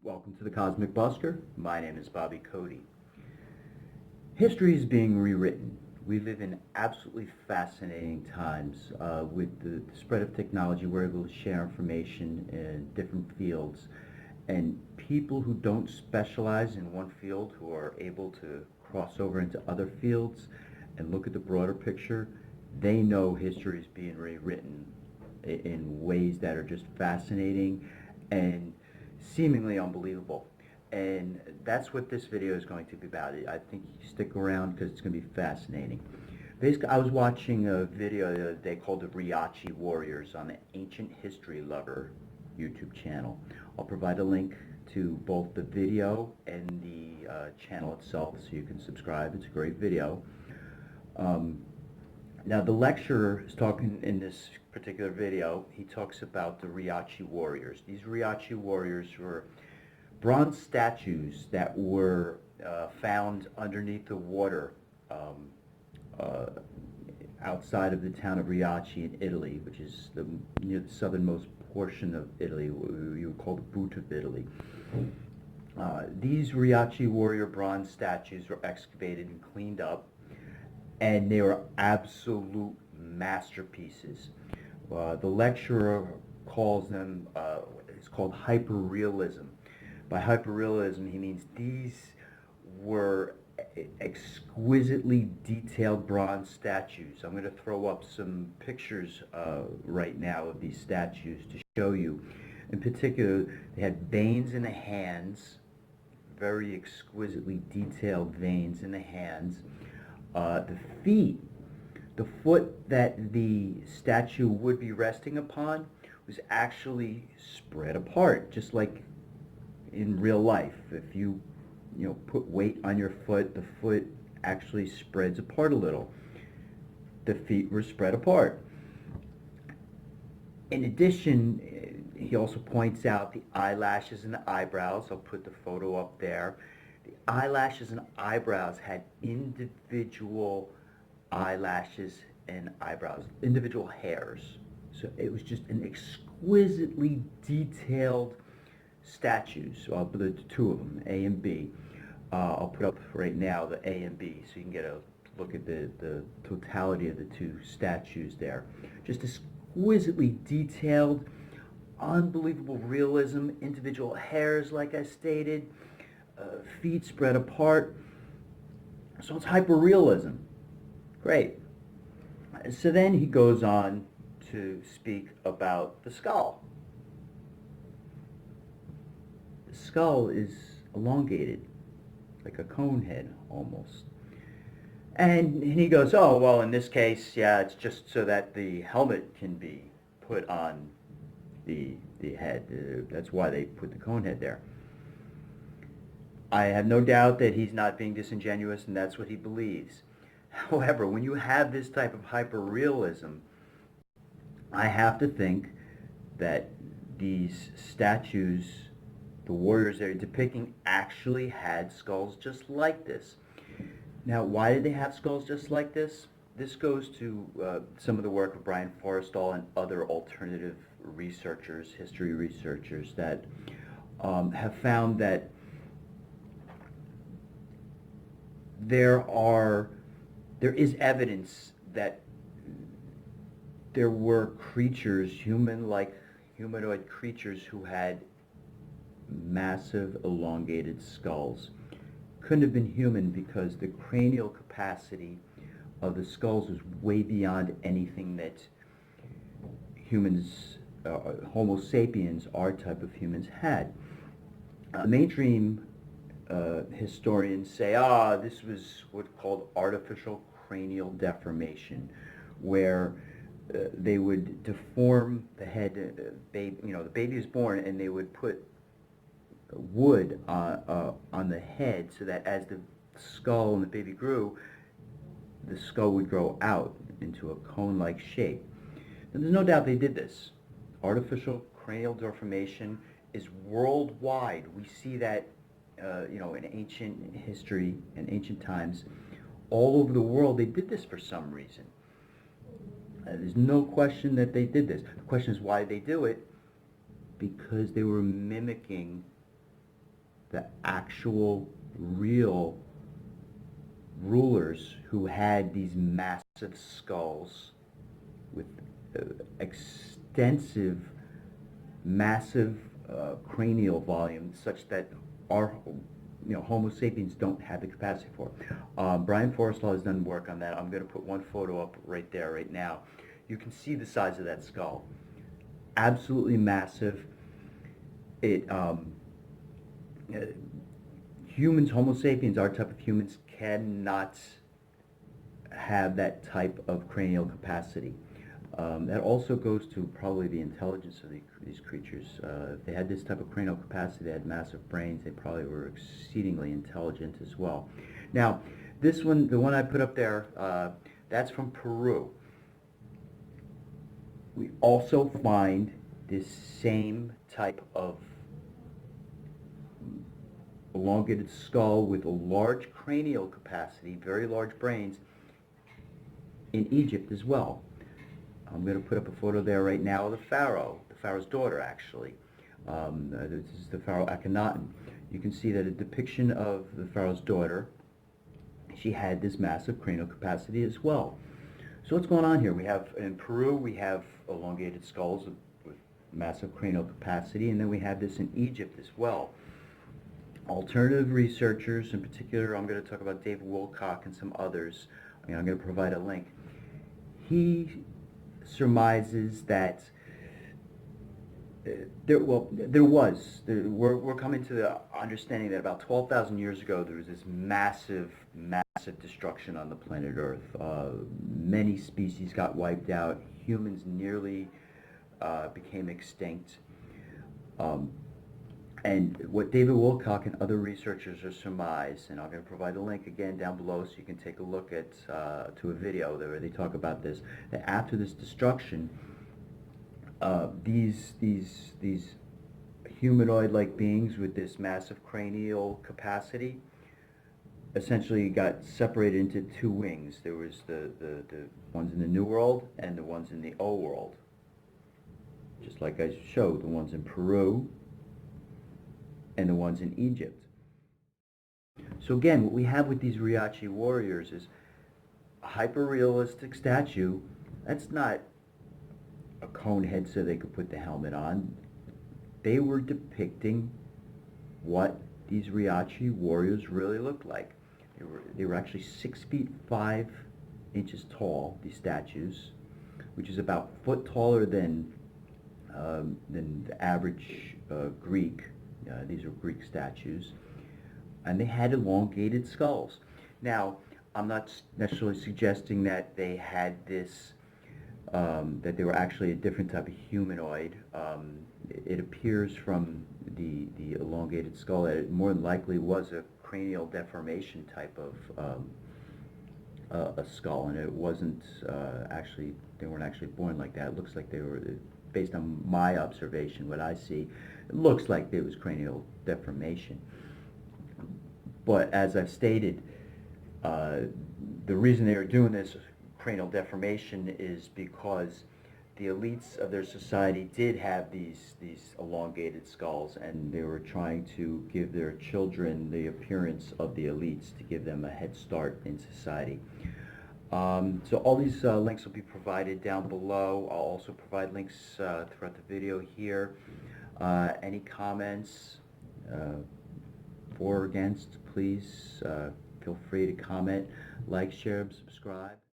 Welcome to the Cosmic Buster. My name is Bobby Cody. History is being rewritten. We live in absolutely fascinating times. With the spread of technology, we're able to share information in different fields. And people who don't specialize in one field, who are able to cross over into other fields and look at the broader picture, they know history is being rewritten in ways that are just fascinating and seemingly unbelievable. And that's what this video is going to be about. I think you stick around because it's going to be fascinating. Basically, I was watching a video the other day called the Riace Warriors on the Ancient History Lover YouTube channel. I'll provide a link to both the video and the channel itself so you can subscribe. It's a great video. Now, the lecturer is talking in this particular video. He talks about the Riace Warriors. These Riace Warriors were bronze statues that were found underneath the water outside of the town of Riace in Italy, which is near the southernmost portion of Italy, you would call the boot of Italy. These Riace warrior bronze statues were excavated and cleaned up, and they were absolute masterpieces. The lecturer calls them, it's called hyperrealism. By hyperrealism, he means these were exquisitely detailed bronze statues. I'm going to throw up some pictures right now of these statues to show you. In particular, they had veins in the hands, very exquisitely detailed veins in the hands. The feet, the foot that the statue would be resting upon was actually spread apart, just like in real life. If you put weight on your foot, the foot actually spreads apart a little. The feet were spread apart. In addition, he also points out the eyelashes and the eyebrows. I'll put the photo up there. The eyelashes and eyebrows had individual eyelashes and eyebrows, individual hairs. So it was just an exquisitely detailed statues. So I'll put the two of them, A and B. I'll put up right now the A and B so you can get a look at the totality of the two statues there. Just exquisitely detailed, unbelievable realism, individual hairs like I stated, feet spread apart. So it's hyperrealism. Great. So then he goes on to speak about the skull. The skull is elongated, like a cone head almost. And he goes, oh, well, in this case, yeah, it's just so that the helmet can be put on the head. That's why they put the cone head there. I have no doubt that he's not being disingenuous, and that's what he believes. However, when you have this type of hyperrealism, I have to think that these statues, the warriors they're depicting, actually had skulls just like this. Now, why did they have skulls just like this? This goes to some of the work of Brien Foerster and other alternative researchers, history researchers, that have found that there is evidence that there were creatures, humanoid creatures, who had massive elongated skulls. Couldn't have been human because the cranial capacity of the skulls was way beyond anything that humans, Homo sapiens, our type of humans, had. Mainstream historians say, this was what's called artificial cranial deformation, where they would deform the head. The baby is born, and they would put wood on the head so that as the skull and the baby grew, the skull would grow out into a cone-like shape. And there's no doubt they did this. Artificial cranial deformation is worldwide. We see that in ancient history and ancient times, all over the world, they did this for some reason. There's no question that they did this. The question is, why did they do it? Because they were mimicking the actual real rulers who had these massive skulls with extensive, massive cranial volume, such that our Homo sapiens don't have the capacity for. Brien Foerster has done work on that. I'm going to put one photo up right there, right now. You can see the size of that skull. Absolutely massive. It humans, Homo sapiens, our type of humans, cannot have that type of cranial capacity. That also goes to probably the intelligence of these creatures. If they had this type of cranial capacity, they had massive brains, they probably were exceedingly intelligent as well. Now, this one, the one I put up there, that's from Peru. We also find this same type of elongated skull with a large cranial capacity, very large brains, in Egypt as well. I'm going to put up a photo there right now of the Pharaoh's daughter, actually. This is the Pharaoh Akhenaten. You can see that a depiction of the Pharaoh's daughter, she had this massive cranial capacity as well. So what's going on here? We have, in Peru, we have elongated skulls with massive cranial capacity, and then we have this in Egypt as well. Alternative researchers, in particular, I'm going to talk about David Wilcock and some others. I'm going to provide a link. He surmises that we're coming to the understanding that about 12,000 years ago there was this massive destruction on the planet Earth. Many species got wiped out. Humans nearly became extinct. And what David Wilcock and other researchers are surmised, and I'm going to provide the link again down below so you can take a look at to a video where they talk about this, that after this destruction, these humanoid-like beings with this massive cranial capacity essentially got separated into two wings. There was the ones in the New World and the ones in the Old World. Just like I showed, the ones in Peru and the ones in Egypt. So again, what we have with these Riace Warriors is a hyper-realistic statue. That's not a cone head so they could put the helmet on. They were depicting what these Riace Warriors really looked like. They were actually 6 feet 5 inches tall, these statues, which is about a foot taller than the average Greek. These are Greek statues, and they had elongated skulls. Now, I'm not necessarily suggesting that they had this, that they were actually a different type of humanoid. It appears from the elongated skull that it more than likely was a cranial deformation type of a skull, and it wasn't actually, they weren't actually born like that. It looks like they were, based on my observation, what I see, it looks like there was cranial deformation. But as I've stated, the reason they were doing this cranial deformation is because the elites of their society did have these elongated skulls, and they were trying to give their children the appearance of the elites to give them a head start in society. So all these links will be provided down below. I'll also provide links throughout the video here. Any comments, for or against, please feel free to comment, like, share, and subscribe.